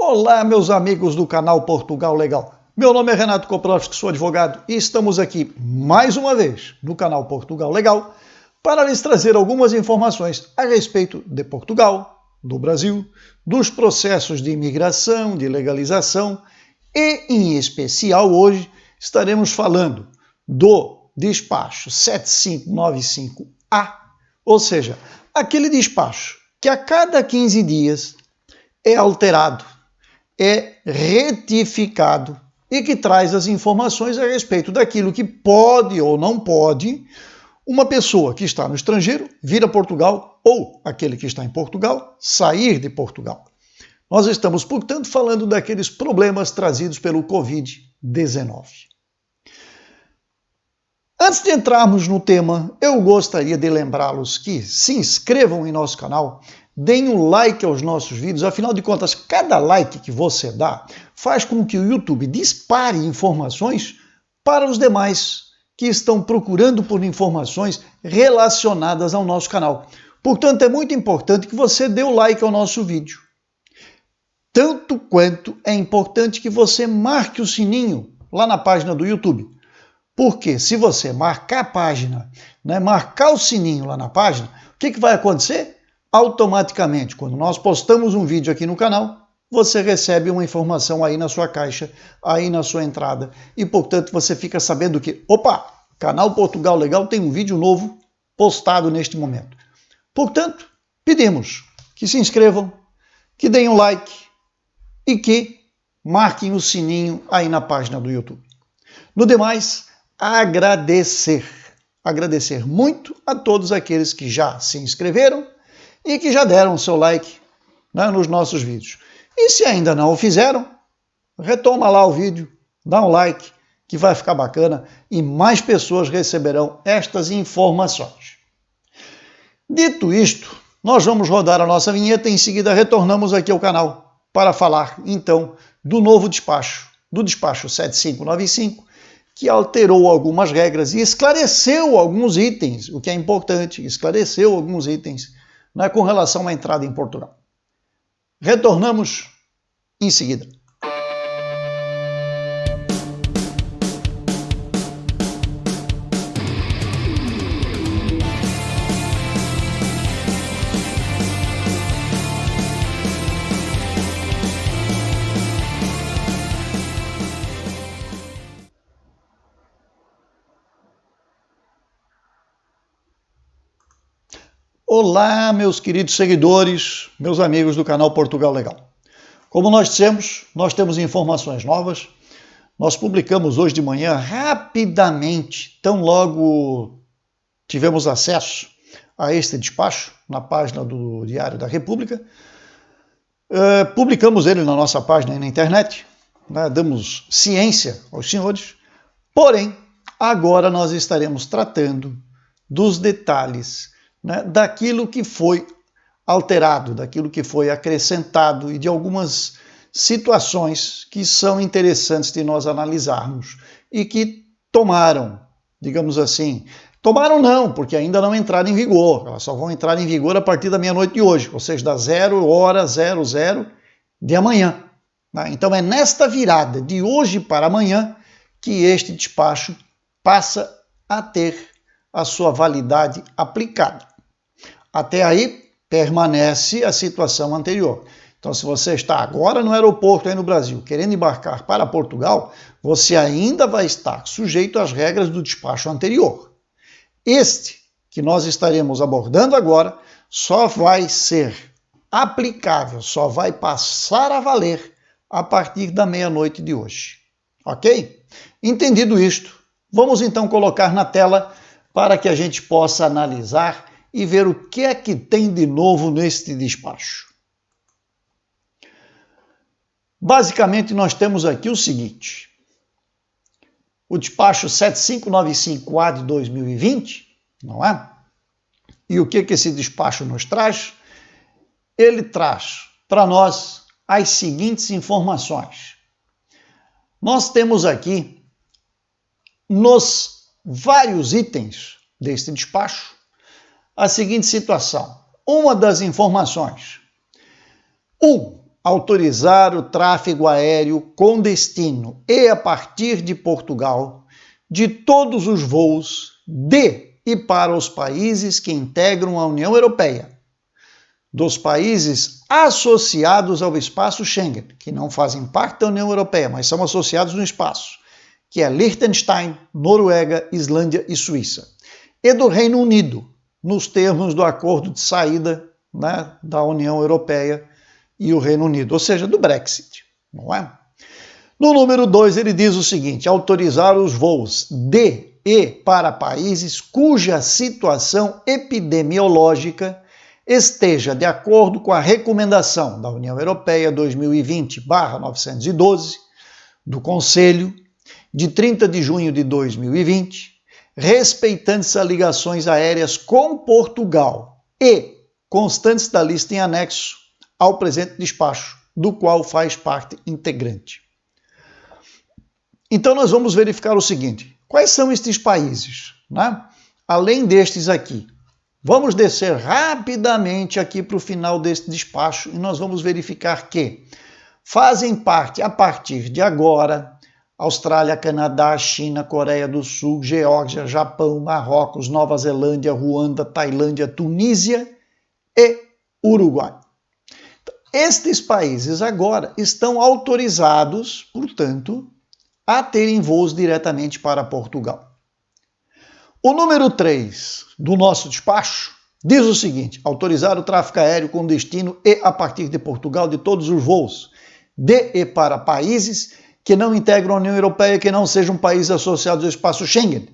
Olá, meus amigos do canal Portugal Legal. Meu nome é Renato Koprowski, sou advogado e estamos aqui mais uma vez no canal Portugal Legal para lhes trazer algumas informações a respeito de Portugal, do Brasil, dos processos de imigração, de legalização e, em especial, hoje estaremos falando do despacho 7595A, ou seja, aquele despacho que a cada 15 dias é alterado, é retificado e que traz as informações a respeito daquilo que pode ou não pode uma pessoa que está no estrangeiro vir a Portugal ou aquele que está em Portugal sair de Portugal. Nós estamos, portanto, falando daqueles problemas trazidos pelo Covid-19. Antes de entrarmos no tema, eu gostaria de lembrá-los que se inscrevam em nosso canal, deem um like aos nossos vídeos, afinal de contas, cada like que você dá faz com que o YouTube dispare informações para os demais que estão procurando por informações relacionadas ao nosso canal. Portanto, é muito importante que você dê o like ao nosso vídeo. Tanto quanto é importante que você marque o sininho lá na página do YouTube. Porque se você marcar a página, marcar o sininho lá na página, o que vai acontecer? Automaticamente, quando nós postamos um vídeo aqui no canal, você recebe uma informação aí na sua caixa, aí na sua entrada, e portanto você fica sabendo que, opa, canal Portugal Legal tem um vídeo novo postado neste momento. Portanto, pedimos que se inscrevam, que deem um like e que marquem o sininho aí na página do YouTube. No demais, agradecer muito a todos aqueles que já se inscreveram e que já deram o seu like nos nossos vídeos. E se ainda não o fizeram, retoma lá o vídeo, dá um like, que vai ficar bacana e mais pessoas receberão estas informações. Dito isto, nós vamos rodar a nossa vinheta e em seguida retornamos aqui ao canal para falar, então, do novo despacho, do despacho 7595, que alterou algumas regras e esclareceu alguns itens, o que é importante, esclareceu alguns itens com relação à entrada em Portugal. Retornamos em seguida. Olá, meus queridos seguidores, meus amigos do canal Portugal Legal. Como nós dissemos, nós temos informações novas. Nós publicamos hoje de manhã rapidamente, tão logo tivemos acesso a este despacho na página do Diário da República. Publicamos ele na nossa página aí na internet, damos ciência aos senhores. Porém, agora nós estaremos tratando dos detalhes daquilo que foi alterado, daquilo que foi acrescentado e de algumas situações que são interessantes de nós analisarmos e que tomaram, digamos assim, tomaram não, porque ainda não entraram em vigor, elas só vão entrar em vigor a partir da meia-noite de hoje, ou seja, das 00:00 de amanhã. Então é nesta virada de hoje para amanhã que este despacho passa a ter a sua validade aplicada. Até aí, permanece a situação anterior. Então, se você está agora no aeroporto aí no Brasil, querendo embarcar para Portugal, você ainda vai estar sujeito às regras do despacho anterior. Este, que nós estaremos abordando agora, só vai ser aplicável, só vai passar a valer a partir da meia-noite de hoje. Ok? Entendido isto, vamos então colocar na tela para que a gente possa analisar e ver o que é que tem de novo neste despacho. Basicamente, nós temos aqui o seguinte. O despacho 7595A de 2020, não é? E o que esse despacho nos traz? Ele traz para nós as seguintes informações. Nós temos aqui, nos vários itens deste despacho, a seguinte situação. Uma das informações. autorizar o tráfego aéreo com destino e a partir de Portugal de todos os voos de e para os países que integram a União Europeia, dos países associados ao espaço Schengen, que não fazem parte da União Europeia, mas são associados no espaço, que é Liechtenstein, Noruega, Islândia e Suíça, e do Reino Unido, nos termos do acordo de saída, né, da União Europeia e o Reino Unido, ou seja, do Brexit, não é? No número 2, ele diz o seguinte: autorizar os voos de e para países cuja situação epidemiológica esteja de acordo com a recomendação da União Europeia 2020/912 do Conselho de 30 de junho de 2020, respeitantes a ligações aéreas com Portugal e constantes da lista em anexo ao presente despacho, do qual faz parte integrante. Então nós vamos verificar o seguinte: quais são estes países, né? Além destes aqui. Vamos descer rapidamente aqui para o final deste despacho e nós vamos verificar que fazem parte, a partir de agora, Austrália, Canadá, China, Coreia do Sul, Geórgia, Japão, Marrocos, Nova Zelândia, Ruanda, Tailândia, Tunísia e Uruguai. Estes países agora estão autorizados, portanto, a terem voos diretamente para Portugal. O número 3 do nosso despacho diz o seguinte: autorizar o tráfego aéreo com destino e a partir de Portugal de todos os voos de e para países que não integram a União Europeia, que não sejam países associados ao espaço Schengen,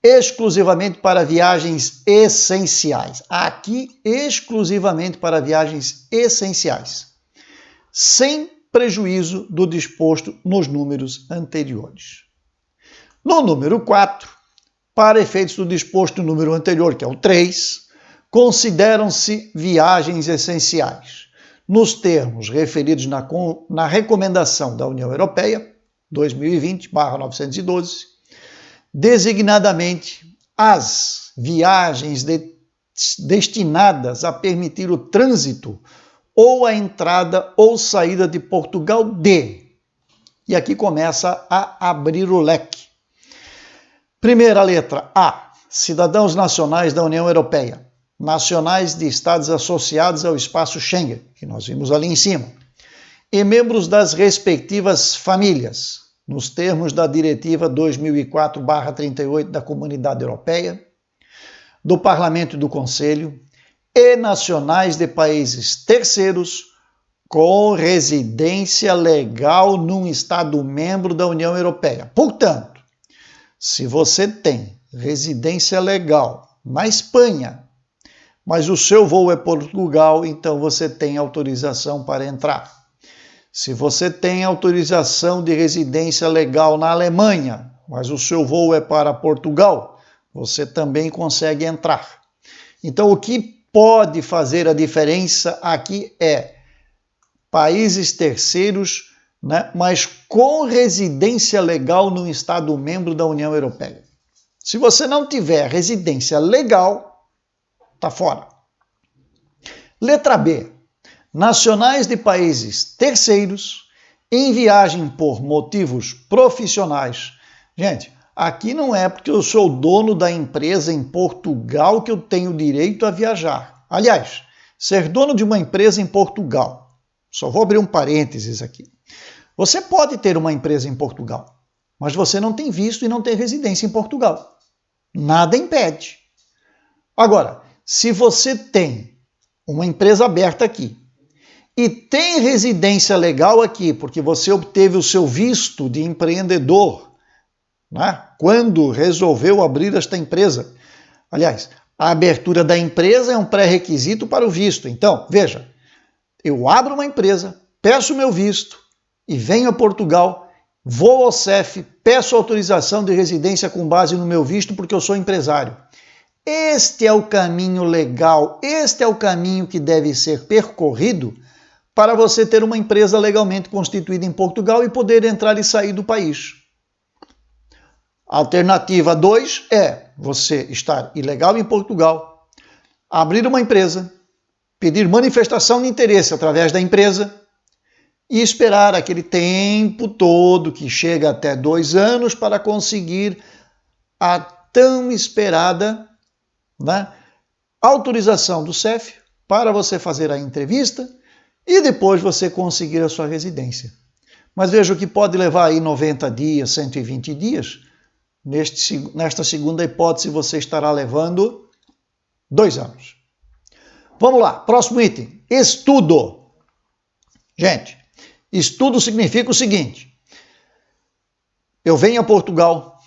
exclusivamente para viagens essenciais. Aqui, exclusivamente para viagens essenciais, sem prejuízo do disposto nos números anteriores. No número 4, para efeitos do disposto no número anterior, que é o 3, consideram-se viagens essenciais, nos termos referidos na recomendação da União Europeia, 2020/912, designadamente as viagens destinadas a permitir o trânsito ou a entrada ou saída de Portugal de... E aqui começa a abrir o leque. Primeira letra A, cidadãos nacionais da União Europeia, nacionais de estados associados ao espaço Schengen, que nós vimos ali em cima, e membros das respectivas famílias, nos termos da Diretiva 2004/38 da Comunidade Europeia, do Parlamento e do Conselho, e nacionais de países terceiros com residência legal num Estado-membro da União Europeia. Portanto, se você tem residência legal na Espanha, mas o seu voo é Portugal, então você tem autorização para entrar. Se você tem autorização de residência legal na Alemanha, mas o seu voo é para Portugal, você também consegue entrar. Então, o que pode fazer a diferença aqui é países terceiros, né, mas com residência legal no Estado-membro da União Europeia. Se você não tiver residência legal, está fora. Letra B. Nacionais de países terceiros em viagem por motivos profissionais. Gente, aqui não é porque eu sou dono da empresa em Portugal que eu tenho direito a viajar. Aliás, ser dono de uma empresa em Portugal, só vou abrir um parênteses aqui. Você pode ter uma empresa em Portugal, mas você não tem visto e não tem residência em Portugal. Nada impede. Agora, se você tem uma empresa aberta aqui e tem residência legal aqui, porque você obteve o seu visto de empreendedor, né, quando resolveu abrir esta empresa. Aliás, a abertura da empresa é um pré-requisito para o visto. Então, veja, eu abro uma empresa, peço meu visto e venho a Portugal, vou ao CEF, peço autorização de residência com base no meu visto porque eu sou empresário. Este é o caminho legal, este é o caminho que deve ser percorrido para você ter uma empresa legalmente constituída em Portugal e poder entrar e sair do país. Alternativa 2 é você estar ilegal em Portugal, abrir uma empresa, pedir manifestação de interesse através da empresa, e esperar aquele tempo todo, que chega até 2 anos, para conseguir a tão esperada, né, autorização do CEF para você fazer a entrevista e depois você conseguir a sua residência. Mas veja que pode levar aí 90 dias, 120 dias. Nesta segunda hipótese, você estará levando 2 anos. Vamos lá, próximo item, estudo. Gente, estudo significa o seguinte: eu venho a Portugal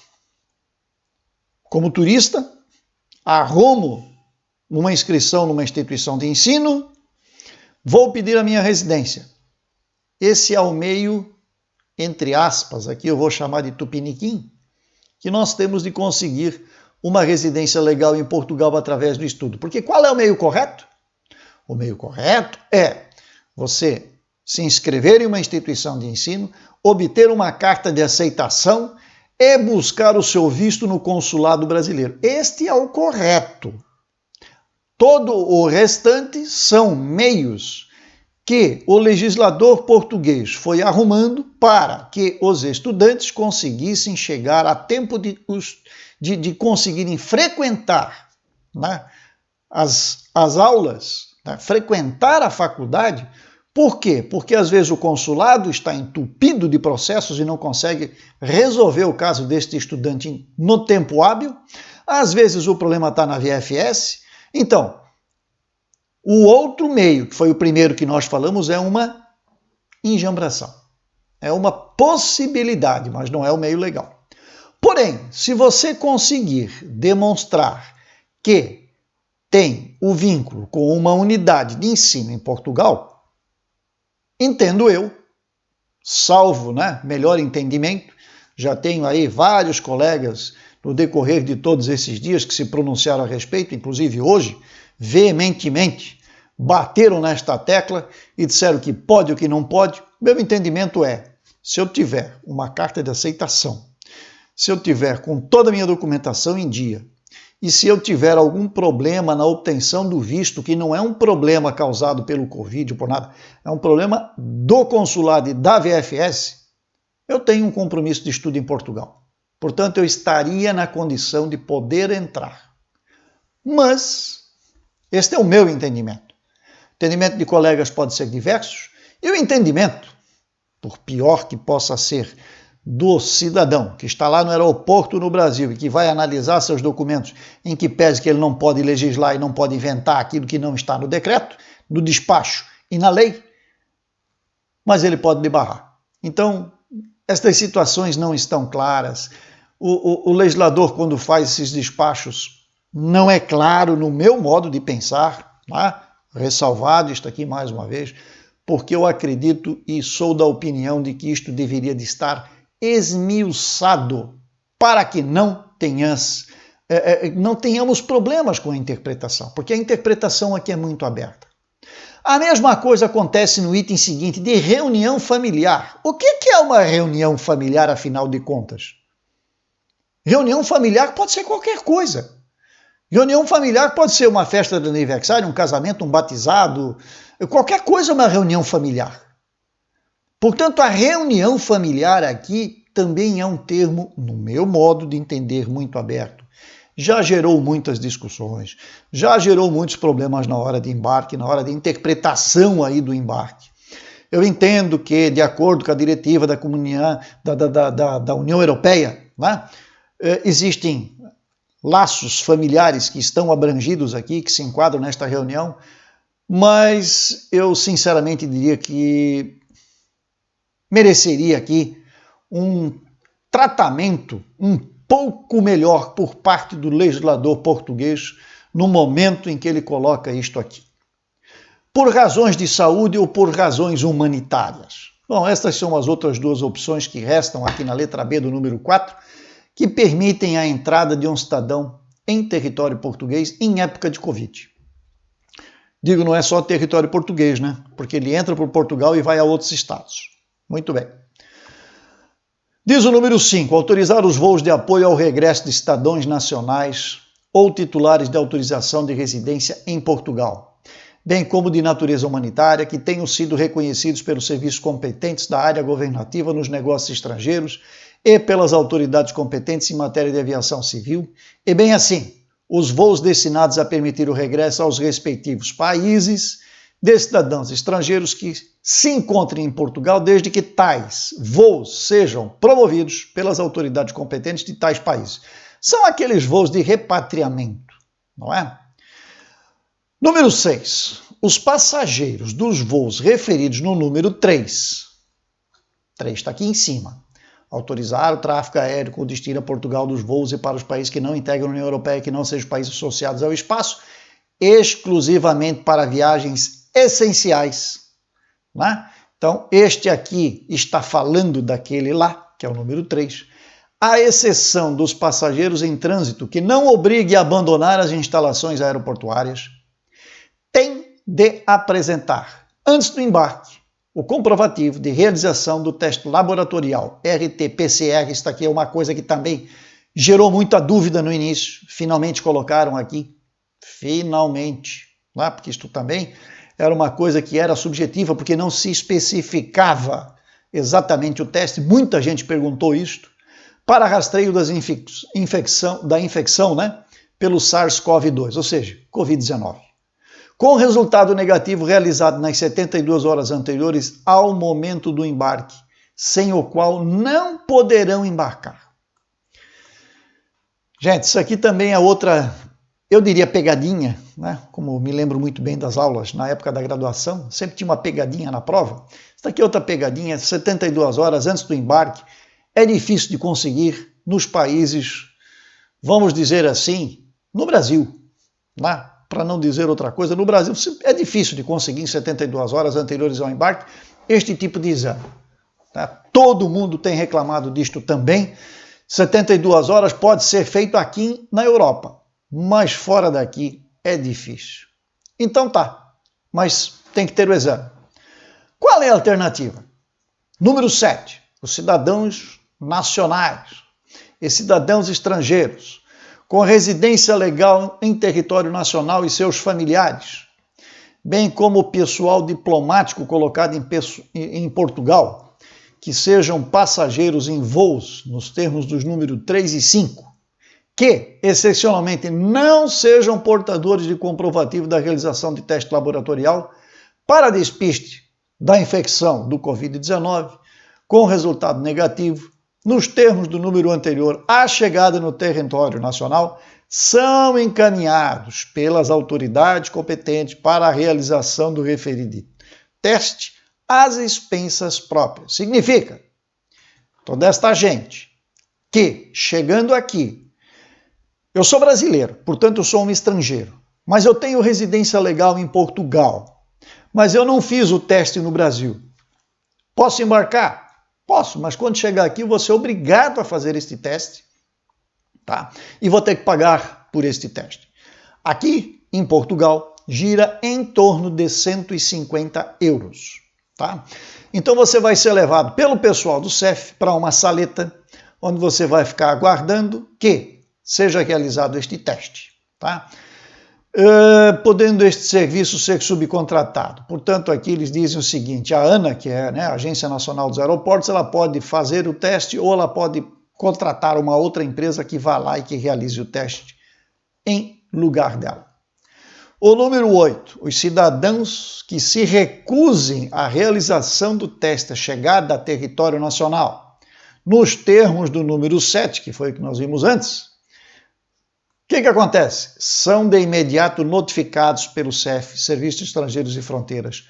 como turista, arrumo uma inscrição numa instituição de ensino, vou pedir a minha residência. Esse é o meio, entre aspas, aqui eu vou chamar de tupiniquim, que nós temos de conseguir uma residência legal em Portugal através do estudo. Porque qual é o meio correto? O meio correto é você se inscrever em uma instituição de ensino, obter uma carta de aceitação e buscar o seu visto no consulado brasileiro. Este é o correto. Todo o restante são meios que o legislador português foi arrumando para que os estudantes conseguissem chegar a tempo de conseguirem frequentar, né, as aulas, né, frequentar a faculdade. Por quê? Porque às vezes o consulado está entupido de processos e não consegue resolver o caso deste estudante no tempo hábil. Às vezes o problema está na VFS. Então, o outro meio, que foi o primeiro que nós falamos, é uma enjambração. É uma possibilidade, mas não é o meio legal. Porém, se você conseguir demonstrar que tem o vínculo com uma unidade de ensino em Portugal, entendo eu, salvo, né, melhor entendimento, já tenho aí vários colegas no decorrer de todos esses dias que se pronunciaram a respeito, inclusive hoje, veementemente bateram nesta tecla e disseram que pode ou que não pode. Meu entendimento é, se eu tiver uma carta de aceitação, se eu tiver com toda a minha documentação em dia, e se eu tiver algum problema na obtenção do visto, que não é um problema causado pelo Covid ou por nada, é um problema do consulado e da VFS, eu tenho um compromisso de estudo em Portugal. Portanto, eu estaria na condição de poder entrar. Mas este é o meu entendimento. O entendimento de colegas pode ser diversos, e o entendimento, por pior que possa ser, do cidadão que está lá no aeroporto no Brasil e que vai analisar seus documentos, em que pese que ele não pode legislar e não pode inventar aquilo que não está no decreto, no despacho e na lei, mas ele pode debarrar. Então, estas situações não estão claras. O legislador, quando faz esses despachos, não é claro no meu modo de pensar, né? Ressalvado isto aqui mais uma vez, porque eu acredito e sou da opinião de que isto deveria de estar esmiuçado para que não tenhamos problemas com a interpretação, porque a interpretação aqui é muito aberta. A mesma coisa acontece no item seguinte, de reunião familiar. O que é uma reunião familiar, afinal de contas? Reunião familiar pode ser qualquer coisa. Reunião familiar pode ser uma festa de aniversário, um casamento, um batizado, qualquer coisa é uma reunião familiar. Portanto, a reunião familiar aqui também é um termo, no meu modo de entender, muito aberto. Já gerou muitas discussões, já gerou muitos problemas na hora de embarque, na hora de interpretação aí do embarque. Eu entendo que, de acordo com a diretiva da União Europeia, né, existem laços familiares que estão abrangidos aqui, que se enquadram nesta reunião, mas eu sinceramente diria que mereceria aqui um tratamento um pouco melhor por parte do legislador português no momento em que ele coloca isto aqui. Por razões de saúde ou por razões humanitárias. Bom, estas são as outras duas opções que restam aqui na letra B do número 4, que permitem a entrada de um cidadão em território português em época de Covid. Digo, não é só território português, né? Porque ele entra por Portugal e vai a outros estados. Muito bem. Diz o número 5, autorizar os voos de apoio ao regresso de cidadãos nacionais ou titulares de autorização de residência em Portugal. bem como de natureza humanitária, que tenham sido reconhecidos pelos serviços competentes da área governativa nos negócios estrangeiros e pelas autoridades competentes em matéria de aviação civil, e bem assim, os voos destinados a permitir o regresso aos respectivos países de cidadãos estrangeiros que se encontrem em Portugal, desde que tais voos sejam promovidos pelas autoridades competentes de tais países. São aqueles voos de repatriamento, não é? Número 6. Os passageiros dos voos referidos no número 3 está aqui em cima, autorizar o tráfego aéreo com destino a Portugal dos voos e para os países que não integram a União Europeia, que não sejam países associados ao espaço, exclusivamente para viagens essenciais. Né? Então, este aqui está falando daquele lá, que é o número 3, à exceção dos passageiros em trânsito que não obrigue a abandonar as instalações aeroportuárias, tem de apresentar, antes do embarque, o comprovativo de realização do teste laboratorial RT-PCR. Isso aqui é uma coisa que também gerou muita dúvida no início. Finalmente colocaram aqui. Finalmente. Né? Porque isto também era uma coisa que era subjetiva, porque não se especificava exatamente o teste. Muita gente perguntou isto. Para rastreio da infecção, né? Pelo SARS-CoV-2, ou seja, Covid-19. Com resultado negativo realizado nas 72 horas anteriores ao momento do embarque, sem o qual não poderão embarcar. Gente, isso aqui também é outra, eu diria pegadinha, né? Como me lembro muito bem das aulas na época da graduação, sempre tinha uma pegadinha na prova. Isso aqui é outra pegadinha, 72 horas antes do embarque, é difícil de conseguir nos países, vamos dizer assim, no Brasil, né? Para não dizer outra coisa, no Brasil é difícil de conseguir em 72 horas anteriores ao embarque este tipo de exame. Tá? Todo mundo tem reclamado disto também. 72 horas pode ser feito aqui na Europa, mas fora daqui é difícil. Então tá, mas tem que ter o exame. Qual é a alternativa? Número 7, os cidadãos nacionais e cidadãos estrangeiros com residência legal em território nacional e seus familiares, bem como o pessoal diplomático colocado em Portugal, que sejam passageiros em voos nos termos dos números 3 e 5, que, excepcionalmente, não sejam portadores de comprovativo da realização de teste laboratorial para despiste da infecção do Covid-19, com resultado negativo, nos termos do número anterior à chegada no território nacional, são encaminhados pelas autoridades competentes para a realização do referido teste às expensas próprias. Significa, toda esta gente que, chegando aqui, eu sou brasileiro, portanto eu sou um estrangeiro, mas eu tenho residência legal em Portugal, mas eu não fiz o teste no Brasil. Posso embarcar? Posso, mas quando chegar aqui, eu vou ser obrigado a fazer este teste, tá? E vou ter que pagar por este teste. Aqui, em Portugal, gira em torno de 150 euros, tá? Então você vai ser levado pelo pessoal do CEF para uma saleta, onde você vai ficar aguardando que seja realizado este teste, tá? Podendo este serviço ser subcontratado. Portanto, aqui eles dizem o seguinte, a ANA, que é, né, a Agência Nacional dos Aeroportos, ela pode fazer o teste ou ela pode contratar uma outra empresa que vá lá e que realize o teste em lugar dela. O número 8, os cidadãos que se recusem à realização do teste à chegada a território nacional, nos termos do número 7, que foi o que nós vimos antes, o que acontece? São de imediato notificados pelo CEF, Serviço de Estrangeiros e Fronteiras,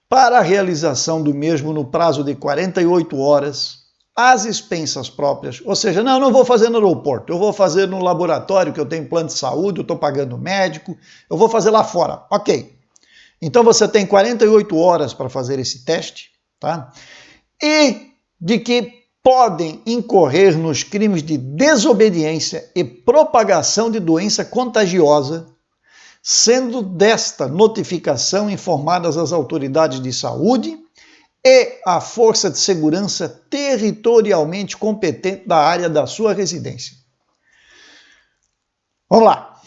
para a realização do mesmo no prazo de 48 horas, às expensas próprias. Ou seja, não vou fazer no aeroporto, eu vou fazer no laboratório, que eu tenho plano de saúde, eu estou pagando médico, eu vou fazer lá fora. Ok. Então você tem 48 horas para fazer esse teste, tá? E de que podem incorrer nos crimes de desobediência e propagação de doença contagiosa, sendo desta notificação informadas as autoridades de saúde e a força de segurança territorialmente competente da área da sua residência. Vamos lá.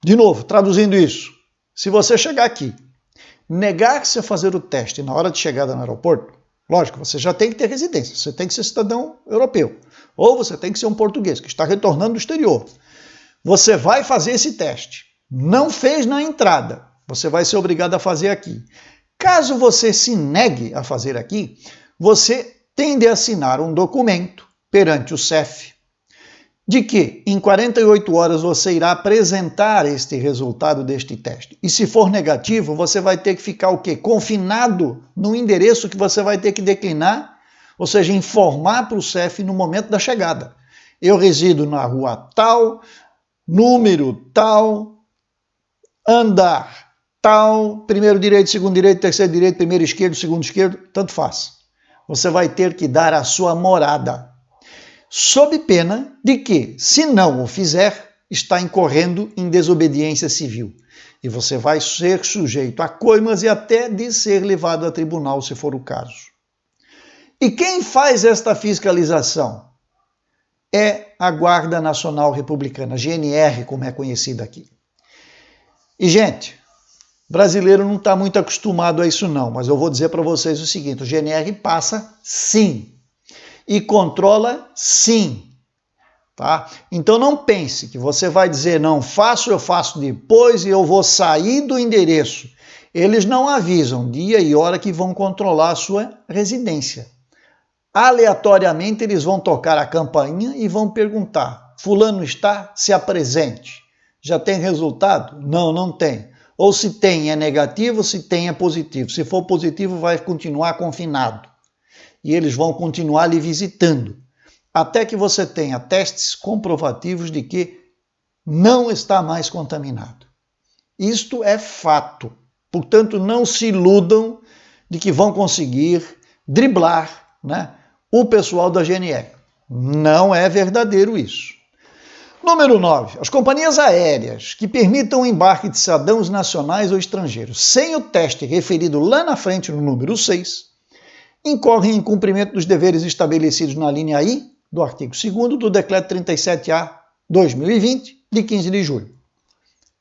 De novo, traduzindo isso. Se você chegar aqui negar-se a fazer o teste na hora de chegada no aeroporto, lógico, você já tem que ter residência, você tem que ser cidadão europeu, ou você tem que ser um português que está retornando do exterior. Você vai fazer esse teste. Não fez na entrada, você vai ser obrigado a fazer aqui. Caso você se negue a fazer aqui, você tem de assinar um documento perante o CEF, de que em 48 horas você irá apresentar este resultado deste teste. E se for negativo, você vai ter que ficar o quê? Confinado no endereço que você vai ter que declinar, ou seja, informar para o CEF no momento da chegada. Eu resido na rua tal, número tal, andar tal, primeiro direito, segundo direito, terceiro direito, primeiro esquerdo, segundo esquerdo, tanto faz. Você vai ter que dar a sua morada, sob pena de que, se não o fizer, está incorrendo em desobediência civil. E você vai ser sujeito a coimas e até de ser levado a tribunal, se for o caso. E quem faz esta fiscalização? É a Guarda Nacional Republicana, GNR, como é conhecida aqui. E, gente, brasileiro não está muito acostumado a isso não, mas eu vou dizer para vocês o seguinte, o GNR passa sim. E controla sim, tá? Então não pense que você vai dizer não faço, eu faço depois e eu vou sair do endereço. Eles não avisam dia e hora que vão controlar a sua residência. Aleatoriamente eles vão tocar a campainha e vão perguntar, fulano está? Se apresente. Já tem resultado? Não, não tem. Ou se tem é negativo, se tem é positivo. Se for positivo vai continuar confinado. E eles vão continuar lhe visitando, até que você tenha testes comprovativos de que não está mais contaminado. Isto é fato. Portanto, não se iludam de que vão conseguir driblar, né, o pessoal da GNR. Não é verdadeiro isso. Número 9. As companhias aéreas que permitam o embarque de cidadãos nacionais ou estrangeiros sem o teste referido lá na frente no número 6, incorrem em cumprimento dos deveres estabelecidos na linha I do artigo 2º do Decreto 37-A/2020, de 15 de julho.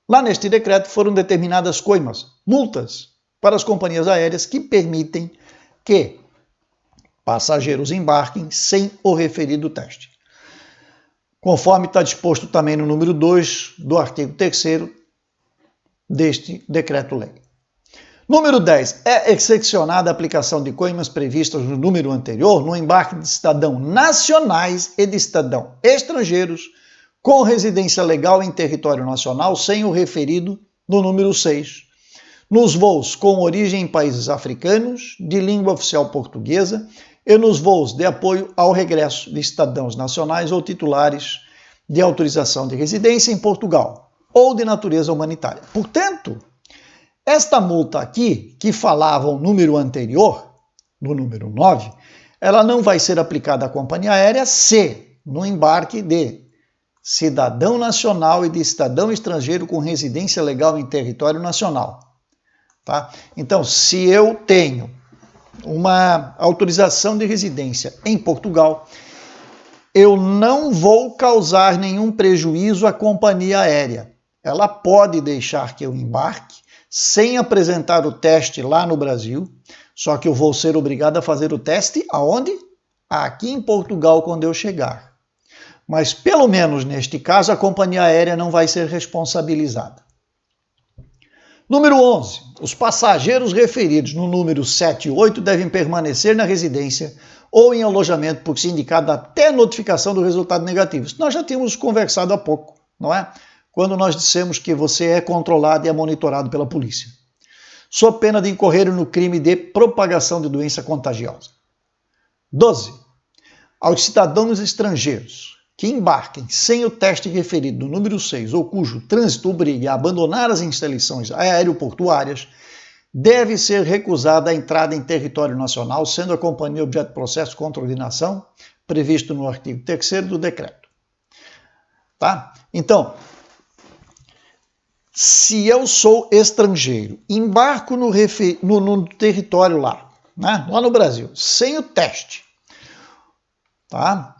Lá neste decreto foram determinadas coimas, multas, para as companhias aéreas que permitem que passageiros embarquem sem o referido teste. Conforme está disposto também no número 2 do artigo 3º deste decreto-lei. Número 10. É excepcionada a aplicação de coimas previstas no número anterior no embarque de cidadãos nacionais e de cidadãos estrangeiros com residência legal em território nacional sem o referido no número 6, nos voos com origem em países africanos, de língua oficial portuguesa, e nos voos de apoio ao regresso de cidadãos nacionais ou titulares de autorização de residência em Portugal ou de natureza humanitária. Portanto, esta multa aqui, que falava o número anterior, no número 9, ela não vai ser aplicada à companhia aérea se, no embarque de cidadão nacional e de cidadão estrangeiro com residência legal em território nacional. Tá? Então, se eu tenho uma autorização de residência em Portugal, eu não vou causar nenhum prejuízo à companhia aérea. Ela pode deixar que eu embarque sem apresentar o teste lá no Brasil, só que eu vou ser obrigado a fazer o teste aonde? Aqui em Portugal, quando eu chegar. Mas, pelo menos neste caso, a companhia aérea não vai ser responsabilizada. Número 11. Os passageiros referidos no número 7 e 8 devem permanecer na residência ou em alojamento por sindicato até notificação do resultado negativo. Isso nós já tínhamos conversado há pouco, não é? Quando nós dissemos que você é controlado e é monitorado pela polícia, sob pena de incorrer no crime de propagação de doença contagiosa. 12. Aos cidadãos estrangeiros que embarquem sem o teste referido no número 6 ou cujo trânsito obrigue a abandonar as instalações aeroportuárias, deve ser recusada a entrada em território nacional, sendo a companhia objeto de processo contra ordenação, previsto no artigo 3º do decreto. Tá? Então, se eu sou estrangeiro, embarco no território lá, né, lá no Brasil, sem o teste, tá?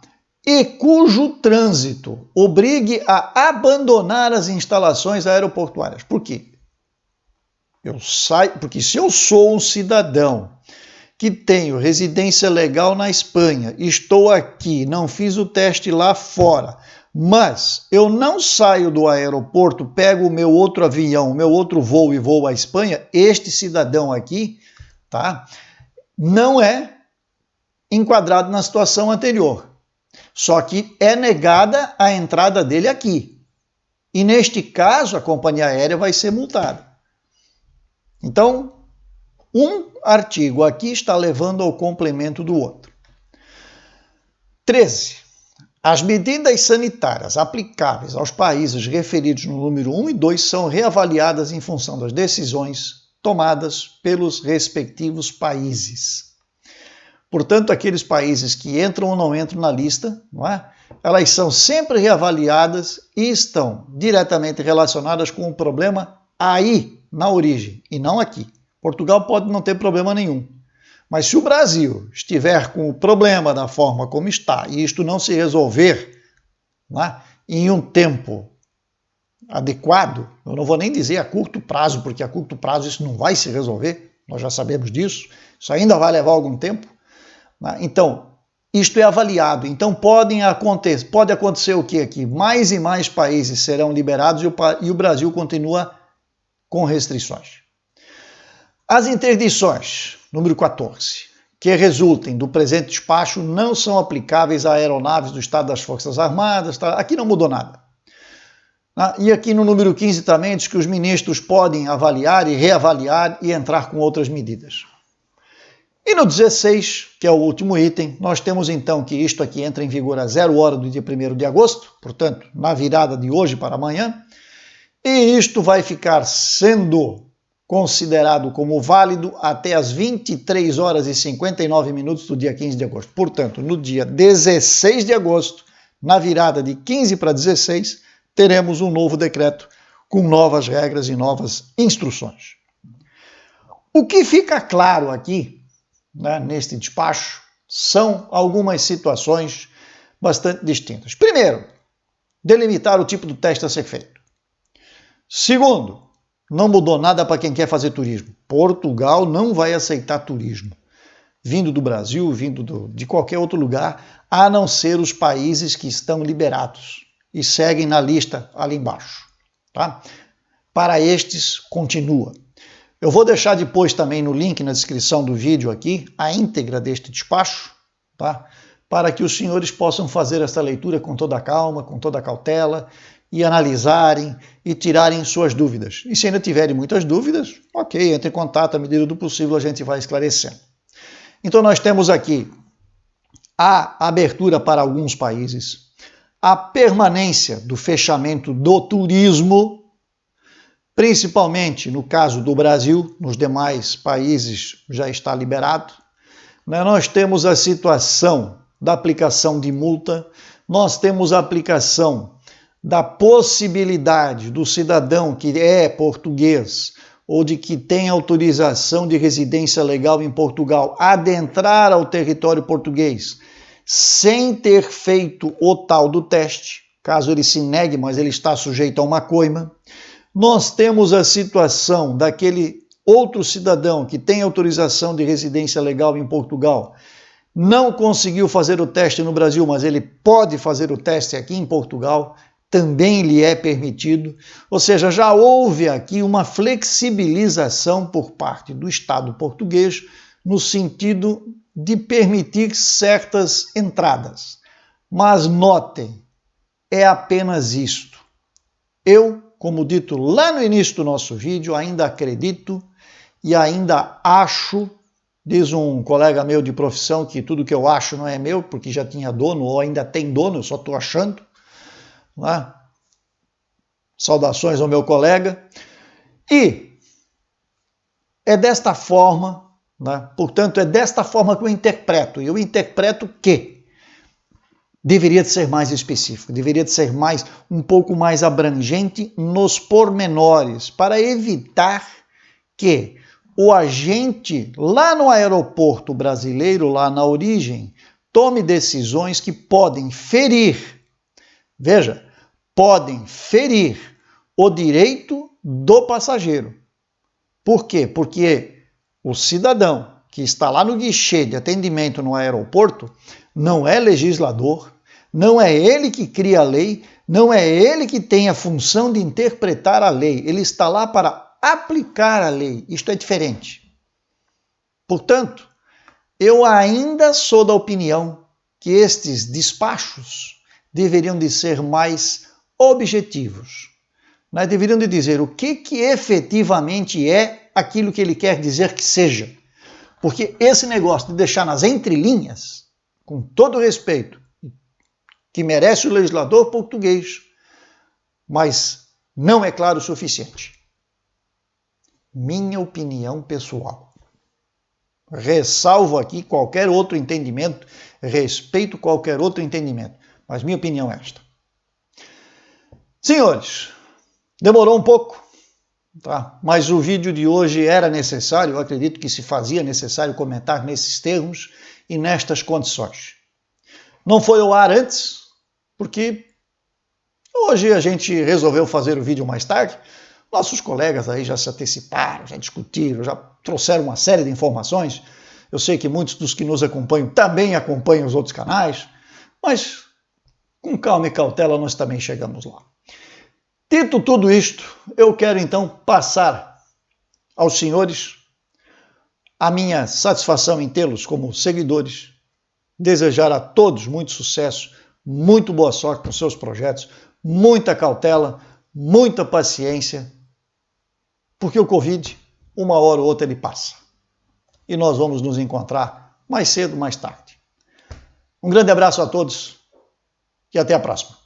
E cujo trânsito obrigue a abandonar as instalações aeroportuárias. Por quê? Eu saio, porque se eu sou um cidadão que tenho residência legal na Espanha, estou aqui, não fiz o teste lá fora, mas eu não saio do aeroporto, pego o meu outro avião, o meu outro voo e vou à Espanha, este cidadão aqui, tá, não é enquadrado na situação anterior. Só que é negada a entrada dele aqui. E neste caso, a companhia aérea vai ser multada. Então, um artigo aqui está levando ao complemento do outro. 13. As medidas sanitárias aplicáveis aos países referidos no número 1 e 2 são reavaliadas em função das decisões tomadas pelos respectivos países. Portanto, aqueles países que entram ou não entram na lista, não é? Elas são sempre reavaliadas e estão diretamente relacionadas com o problema aí, na origem, e não aqui. Portugal pode não ter problema nenhum. Mas se o Brasil estiver com o problema da forma como está e isto não se resolver, não é, em um tempo adequado, eu não vou nem dizer a curto prazo, porque a curto prazo isso não vai se resolver, nós já sabemos disso, isso ainda vai levar algum tempo. Então, isto é avaliado. Então, pode acontecer o que aqui? Mais e mais países serão liberados e o Brasil continua com restrições. As interdições, número 14, que resultem do presente despacho não são aplicáveis a aeronaves do Estado das Forças Armadas. Tá? Aqui não mudou nada. E aqui no número 15 também diz que os ministros podem avaliar e reavaliar e entrar com outras medidas. E no 16, que é o último item, nós temos então que isto aqui entra em vigor a 0 hora do dia 1º de agosto, portanto, na virada de hoje para amanhã, e isto vai ficar sendo considerado como válido até as 23 horas e 59 minutos do dia 15 de agosto. Portanto, no dia 16 de agosto, na virada de 15 para 16, teremos um novo decreto com novas regras e novas instruções. O que fica claro aqui, neste despacho, são algumas situações bastante distintas. Primeiro, delimitar o tipo do teste a ser feito. Segundo, não mudou nada para quem quer fazer turismo. Portugal não vai aceitar turismo vindo do Brasil, vindo de qualquer outro lugar, a não ser os países que estão liberados e seguem na lista ali embaixo. Tá? Para estes, continua. Eu vou deixar depois também no link na descrição do vídeo aqui a íntegra deste despacho, tá? Para que os senhores possam fazer essa leitura com toda a calma, com toda a cautela e analisarem e tirarem suas dúvidas. E se ainda tiverem muitas dúvidas, ok, entre em contato, à medida do possível a gente vai esclarecendo. Então nós temos aqui a abertura para alguns países, a permanência do fechamento do turismo, principalmente no caso do Brasil, nos demais países já está liberado. Nós temos a situação da aplicação de multa, nós temos a aplicação da possibilidade do cidadão que é português ou de que tem autorização de residência legal em Portugal adentrar ao território português sem ter feito o tal do teste, caso ele se negue, mas ele está sujeito a uma coima. Nós temos a situação daquele outro cidadão que tem autorização de residência legal em Portugal, não conseguiu fazer o teste no Brasil, mas ele pode fazer o teste aqui em Portugal, também lhe é permitido. Ou seja, já houve aqui uma flexibilização por parte do Estado português no sentido de permitir certas entradas. Mas notem, é apenas isto. Eu, como dito lá no início do nosso vídeo, ainda acredito e ainda acho, diz um colega meu de profissão que tudo que eu acho não é meu, porque já tinha dono ou ainda tem dono, eu só estou achando. Não é? Saudações ao meu colega. E é desta forma, né? Portanto, é desta forma que eu interpreto. E eu interpreto que deveria de ser mais específico, deveria de ser um pouco mais abrangente nos pormenores, para evitar que o agente lá no aeroporto brasileiro, lá na origem, tome decisões que podem ferir, veja, podem ferir o direito do passageiro. Por quê? Porque o cidadão que está lá no guichê de atendimento no aeroporto não é legislador, não é ele que cria a lei, não é ele que tem a função de interpretar a lei. Ele está lá para aplicar a lei. Isto é diferente. Portanto, eu ainda sou da opinião que estes despachos deveriam de ser mais objetivos. Né? Deveriam de dizer o que efetivamente é aquilo que ele quer dizer que seja. Porque esse negócio de deixar nas entrelinhas, com todo respeito, que merece o legislador português, mas não é claro o suficiente. Minha opinião pessoal. Ressalvo aqui qualquer outro entendimento, respeito qualquer outro entendimento, mas minha opinião é esta. Senhores, demorou um pouco, tá? Mas o vídeo de hoje era necessário, eu acredito que se fazia necessário comentar nesses termos e nestas condições. Não foi ao ar antes, porque hoje a gente resolveu fazer o vídeo mais tarde. Nossos colegas aí já se anteciparam, já discutiram, já trouxeram uma série de informações. Eu sei que muitos dos que nos acompanham também acompanham os outros canais, mas com calma e cautela nós também chegamos lá. Dito tudo isto, eu quero então passar aos senhores a minha satisfação em tê-los como seguidores, desejar a todos muito sucesso, muito boa sorte com seus projetos, muita cautela, muita paciência, porque o Covid, uma hora ou outra, ele passa. E nós vamos nos encontrar mais cedo, mais tarde. Um grande abraço a todos e até a próxima.